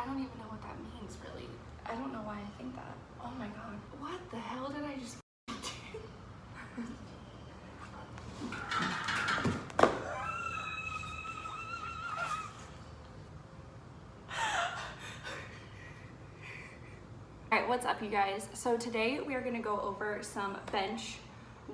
I don't even know what that means, really. I don't know why I think that. Oh my god. What the hell did I just do? Alright, what's up you guys? So today we are going to go over some bench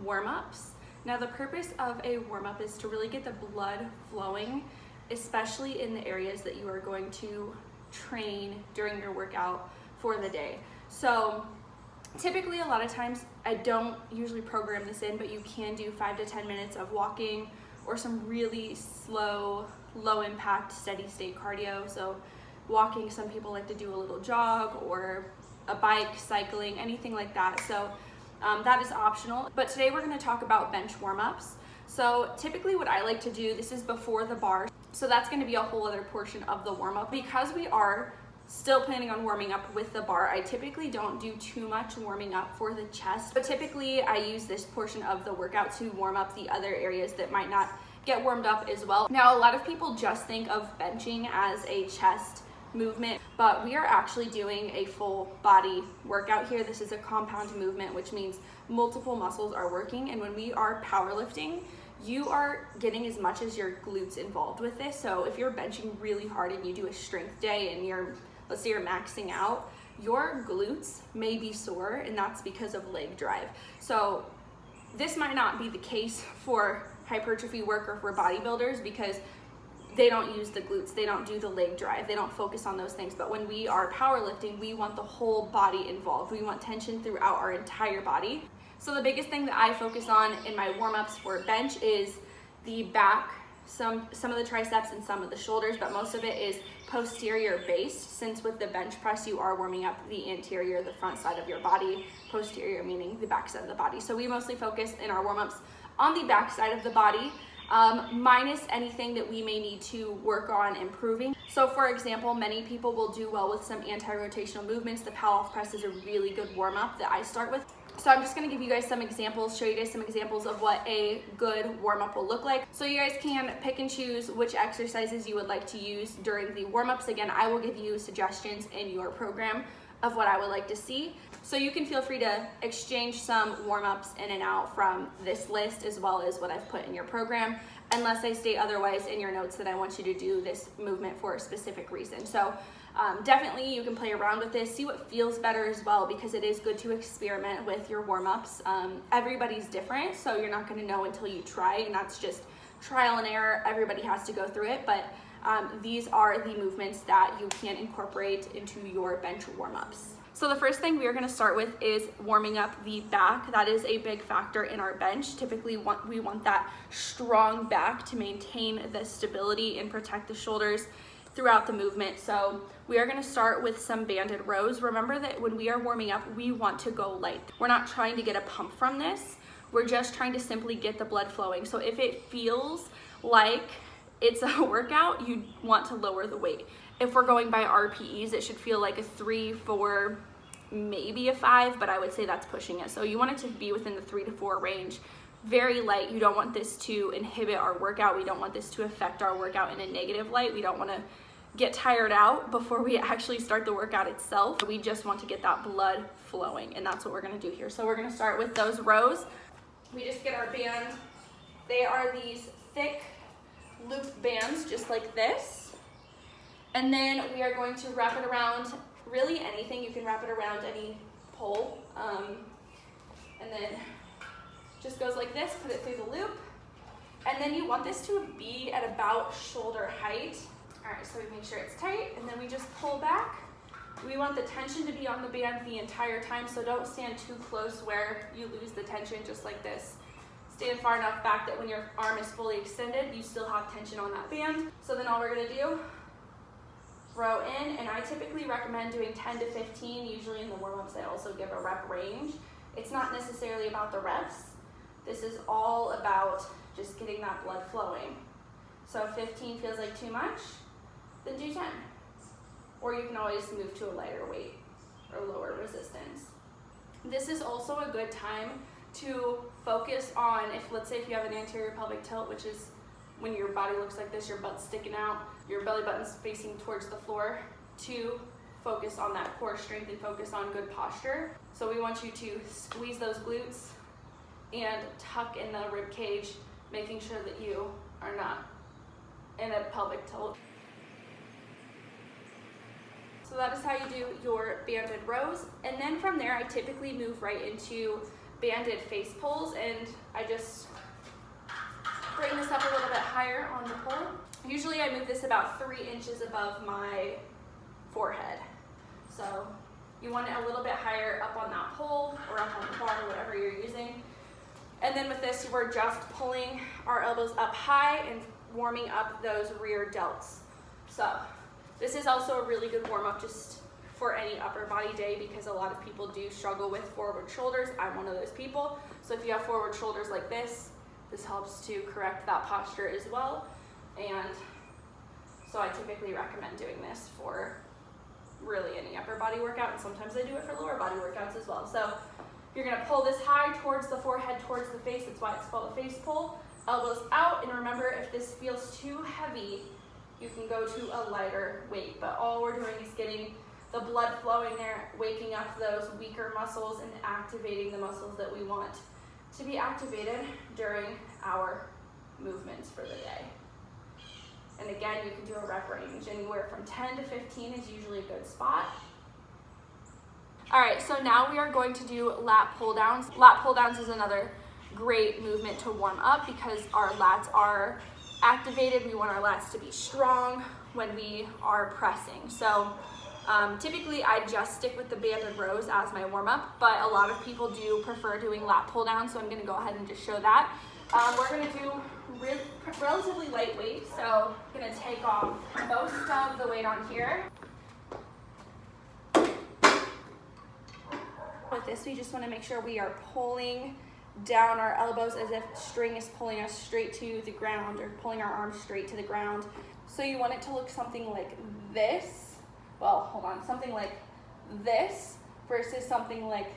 warm-ups. Now the purpose of a warm-up is to really get the blood flowing, especially in the areas that you are going to train during your workout for the day. So typically a lot of times I don't usually program this in, but you can do 5 to 10 minutes of walking or some really slow, low impact, steady state cardio. So walking, some people like to do a little jog or a bike, cycling, anything like that. So that is optional. But today we're going to talk about bench warm-ups. So typically what I like to do, this is before the bar. So that's going to be a whole other portion of the warm-up. Because we are still planning on warming up with the bar, I typically don't do too much warming up for the chest. But typically I use this portion of the workout to warm up the other areas that might not get warmed up as well. Now a lot of people just think of benching as a chest movement, but we are actually doing a full body workout here. This is a compound movement, which means multiple muscles are working, and when we are powerlifting, you are getting as much as your glutes involved with this. So if you're benching really hard and you do a strength day and let's say you're maxing out, your glutes may be sore, and that's because of leg drive. So this might not be the case for hypertrophy work or for bodybuilders because they don't use the glutes, they don't do the leg drive, they don't focus on those things. But when we are powerlifting, we want the whole body involved. We want tension throughout our entire body. So the biggest thing that I focus on in my warm-ups for bench is the back, some of the triceps and some of the shoulders, but most of it is posterior based, since with the bench press you are warming up the anterior, the front side of your body, posterior meaning the back side of the body. So we mostly focus in our warm-ups on the back side of the body, minus anything that we may need to work on improving. So for example, many people will do well with some anti-rotational movements. The power press is a really good warm-up that I start with. So I'm just gonna give you guys some examples, show you guys some examples of what a good warm-up will look like. So you guys can pick and choose which exercises you would like to use during the warm-ups. Again, I will give you suggestions in your program of what I would like to see. So you can feel free to exchange some warm-ups in and out from this list as well as what I've put in your program, unless I state otherwise in your notes that I want you to do this movement for a specific reason. So definitely you can play around with this, see what feels better as well, because it is good to experiment with your warm-ups. Everybody's different, so you're not gonna know until you try, and that's just trial and error. Everybody has to go through it, but these are the movements that you can incorporate into your bench warm-ups. So the first thing we are going to start with is warming up the back. That is a big factor in our bench. Typically we want that strong back to maintain the stability and protect the shoulders throughout the movement. So we are going to start with some banded rows. Remember that when we are warming up, we want to go light. We're not trying to get a pump from this. We're just trying to simply get the blood flowing. So if it feels like it's a workout, you want to lower the weight. If we're going by RPEs, it should feel like a 3, 4, maybe a 5, but I would say that's pushing it. So you want it to be within the 3 to 4 range. Very light. You don't want this to inhibit our workout. We don't want this to affect our workout in a negative light. We don't want to get tired out before we actually start the workout itself. We just want to get that blood flowing, and that's what we're going to do here. So we're going to start with those rows. We just get our band. They are these thick loop bands just like this, and then we are going to wrap it around really anything. You can wrap it around any pole, and then just goes like this. Put it through the loop, and then you want this to be at about shoulder height. All right, so we make sure it's tight, and then we just pull back. We want the tension to be on the band the entire time, so don't stand too close where you lose the tension, just like this. Stand far enough back that when your arm is fully extended, you still have tension on that band. So then all we're gonna do, row in, and I typically recommend doing 10 to 15. Usually in the warm-ups, I also give a rep range. It's not necessarily about the reps. This is all about just getting that blood flowing. So if 15 feels like too much, then do 10. Or you can always move to a lighter weight or lower resistance. This is also a good time to focus on, let's say if you have an anterior pelvic tilt, which is when your body looks like this, your butt's sticking out, your belly button's facing towards the floor, to focus on that core strength and focus on good posture. So we want you to squeeze those glutes and tuck in the rib cage, making sure that you are not in a pelvic tilt. So that is how you do your banded rows. And then from there, I typically move right into banded face pulls, and I just bring this up a little bit higher on the pole. Usually I move this about 3 inches above my forehead. So you want it a little bit higher up on that pole or up on the bar, whatever you're using. And then with this, we're just pulling our elbows up high and warming up those rear delts. So this is also a really good warm-up just for any upper body day, because a lot of people do struggle with forward shoulders. I'm one of those people. So if you have forward shoulders like this helps to correct that posture as well. And so I typically recommend doing this for really any upper body workout, and sometimes I do it for lower body workouts as well. So you're gonna pull this high towards the forehead, towards the face. That's why it's called a face pull. Elbows out, and remember, if this feels too heavy, you can go to a lighter weight. But all we're doing is getting the blood flowing there, waking up those weaker muscles and activating the muscles that we want to be activated during our movements for the day. And again, you can do a rep range. Anywhere from 10 to 15 is usually a good spot. All right, so now we are going to do lat pull downs. Lat pull downs is another great movement to warm up because our lats are activated. We want our lats to be strong when we are pressing. So typically I just stick with the banded rows as my warm up, but a lot of people do prefer doing lat pull downs. So I'm gonna go ahead and just show that. We're gonna do relatively lightweight. So I'm gonna take off most of the weight on here. With this, we just want to make sure we are pulling down our elbows as if string is pulling us straight to the ground, or pulling our arms straight to the ground. So you want it to look something like this. Well, hold on, something like this versus something like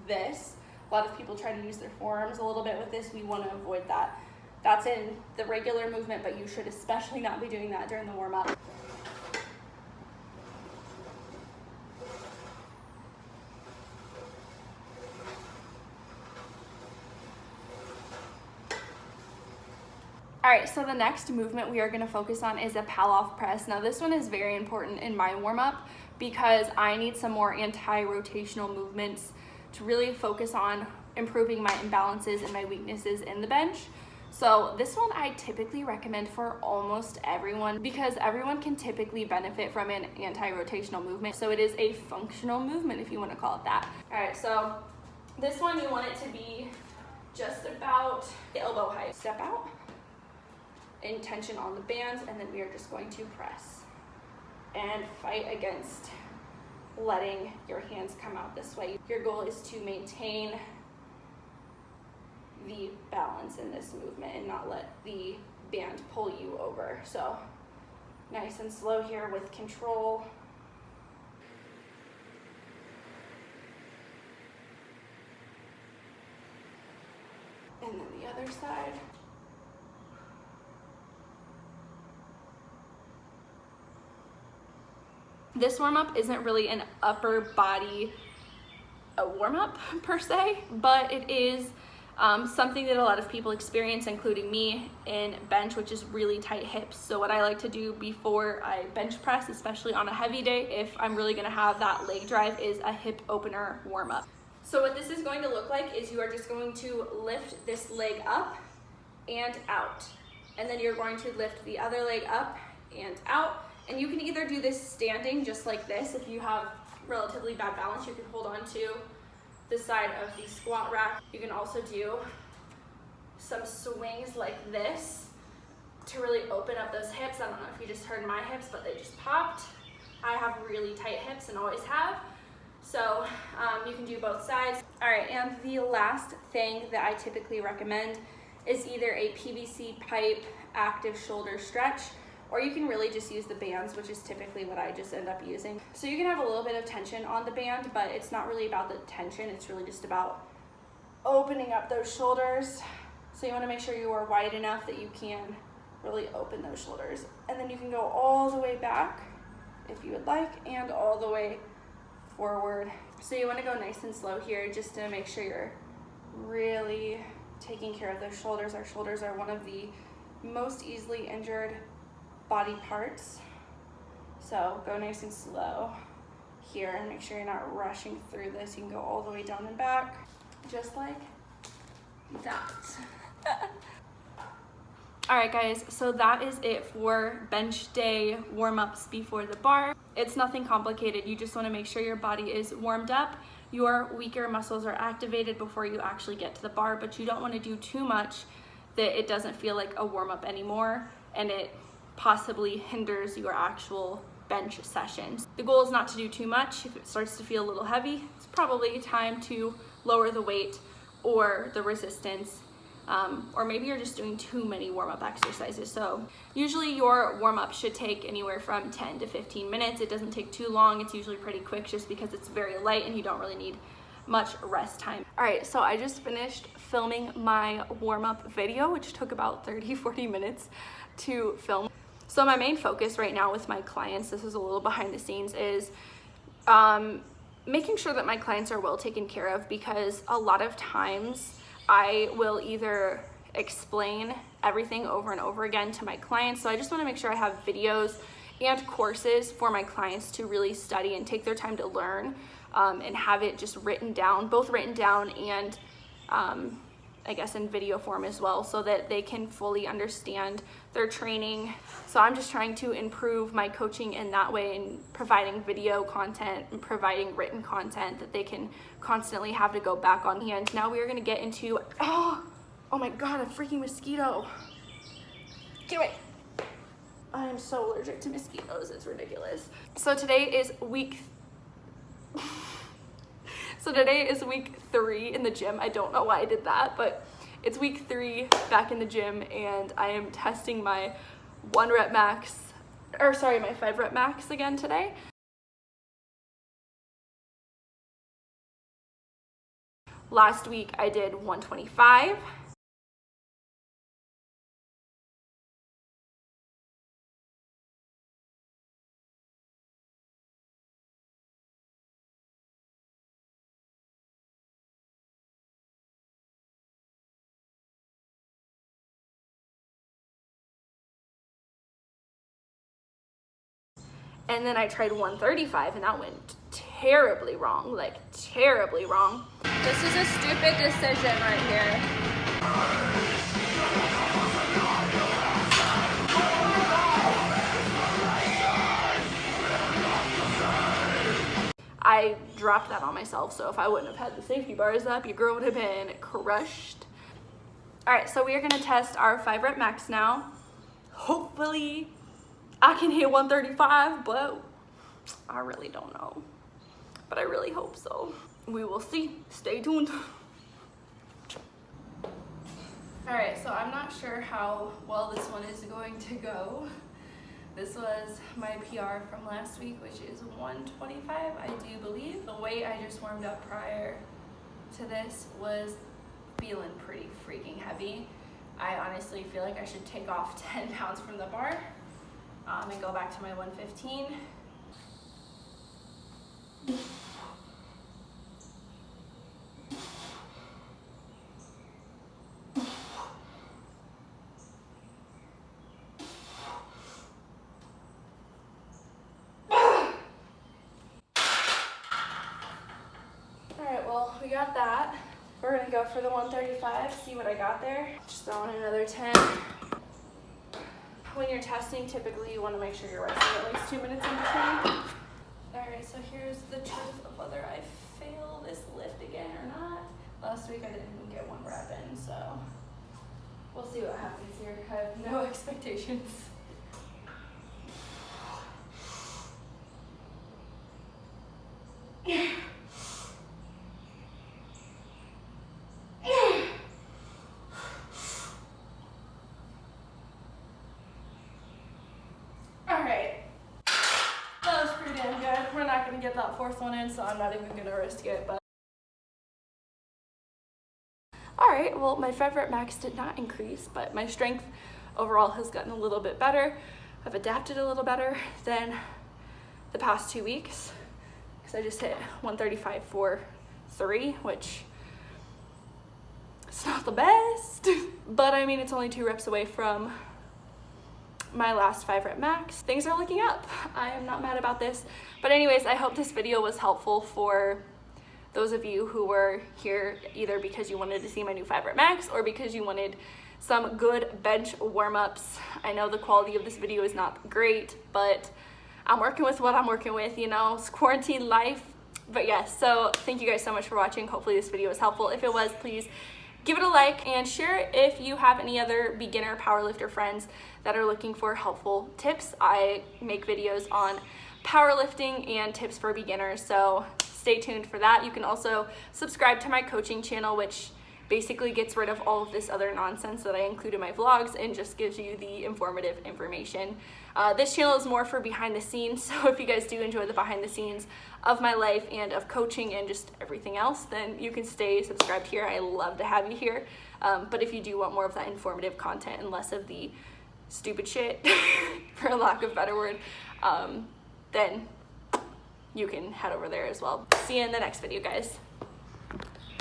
this. A lot of people try to use their forearms a little bit with this. We want to avoid that. That's in the regular movement, but you should especially not be doing that during the warm-up. All right, so the next movement we are gonna focus on is a pal-off press. Now this one is very important in my warm-up because I need some more anti-rotational movements to really focus on improving my imbalances and my weaknesses in the bench. So this one I typically recommend for almost everyone because everyone can typically benefit from an anti-rotational movement. So it is a functional movement, if you want to call it that. All right, so this one you want it to be just about the elbow height. Step out, in tension on the bands, and then we are just going to press and fight against letting your hands come out this way. Your goal is to maintain the balance in this movement and not let the band pull you over. So nice and slow here with control. And then the other side. This warm-up isn't really an upper body warm-up per se, but it is something that a lot of people experience, including me, in bench, which is really tight hips. So what I like to do before I bench press, especially on a heavy day, if I'm really gonna have that leg drive, is a hip opener warm-up. So what this is going to look like is you are just going to lift this leg up and out. And then you're going to lift the other leg up and out. And you can either do this standing just like this. If you have relatively bad balance, you can hold on to the side of the squat rack. You can also do some swings like this to really open up those hips. I don't know if you just heard my hips, but they just popped. I have really tight hips and always have. So you can do both sides. All right, and the last thing that I typically recommend is either a PVC pipe active shoulder stretch, or you can really just use the bands, which is typically what I just end up using. So you can have a little bit of tension on the band, but it's not really about the tension. It's really just about opening up those shoulders. So you wanna make sure you are wide enough that you can really open those shoulders. And then you can go all the way back if you would like, and all the way forward. So you want to go nice and slow here just to make sure you're really taking care of those shoulders. Our shoulders are one of the most easily injured body parts. So go nice and slow here and make sure you're not rushing through this. You can go all the way down and back, just like that. All right guys, so that is it for bench day warm-ups before the bar. It's nothing complicated. You just want to make sure your body is warmed up, your weaker muscles are activated before you actually get to the bar, but you don't want to do too much that it doesn't feel like a warm-up anymore and it possibly hinders your actual bench sessions. The goal is not to do too much. If it starts to feel a little heavy, it's probably time to lower the weight or the resistance. Or maybe you're just doing too many warm-up exercises. So usually your warm-up should take anywhere from 10 to 15 minutes. It doesn't take too long. It's usually pretty quick just because it's very light and you don't really need much rest time. All right, so I just finished filming my warm-up video, which took about 30-40 minutes to film. So my main focus right now with my clients, this is a little behind the scenes, is making sure that my clients are well taken care of, because a lot of times I will either explain everything over and over again to my clients. So I just want to make sure I have videos and courses for my clients to really study and take their time to learn, and have it just written down, both written down and I guess in video form as well, so that they can fully understand their training. So I'm just trying to improve my coaching in that way, and providing video content and providing written content that they can constantly have to go back on. And now we are gonna get into, oh my God, a freaking mosquito. Get away. I am so allergic to mosquitoes, it's ridiculous. So today is week 3 in the gym. I don't know why I did that, but it's week 3 back in the gym, and I am testing my 5 rep max again today. Last week I did 125. And then I tried 135 and that went terribly wrong, like terribly wrong. This is a stupid decision right here. I dropped that on myself, so if I wouldn't have had the safety bars up, your girl would have been crushed. All right, so we are gonna test our 5 rep max now. Hopefully I can hit 135, but I really don't know. But I really hope so. We will see. Stay tuned. All right, so I'm not sure how well this one is going to go. This was my PR from last week, which is 125, I do believe. The weight I just warmed up prior to this was feeling pretty freaking heavy. I honestly feel like I should take off 10 pounds from the bar. And go back to my 115. Alright, well, we got that. We're gonna go for the 135, see what I got there. Just throw in another 10. When you're testing, typically you want to make sure you're resting at least 2 minutes in between. Alright, so here's the truth of whether I fail this lift again or not. Last week I didn't even get 1 rep in, so we'll see what happens here. I have no expectations. Get that 4th one in, so I'm not even gonna risk it. But all right, well, my 5 rep max did not increase, but my strength overall has gotten a little bit better. I've adapted a little better than the past 2 weeks, because I just hit 135 for 3, which it's not the best, but I mean, it's only 2 reps away from my last 5 rep max. Things are looking up. I am not mad about this. But anyways, I hope this video was helpful for those of you who were here either because you wanted to see my new 5 rep max or because you wanted some good bench warm-ups. I know the quality of this video is not great, but I'm working with what I'm working with, you know, it's quarantine life. But yes, so thank you guys so much for watching. Hopefully this video was helpful. If it was, please give it a like and share if you have any other beginner powerlifter friends that are looking for helpful tips. I make videos on powerlifting and tips for beginners, so stay tuned for that. You can also subscribe to my coaching channel, which basically gets rid of all of this other nonsense that I include in my vlogs and just gives you the informative information. This channel is more for behind the scenes, so if you guys do enjoy the behind the scenes of my life and of coaching and just everything else, then you can stay subscribed here. I love to have you here. But if you do want more of that informative content and less of the stupid shit, for a lack of a better word, then you can head over there as well. See you in the next video, guys.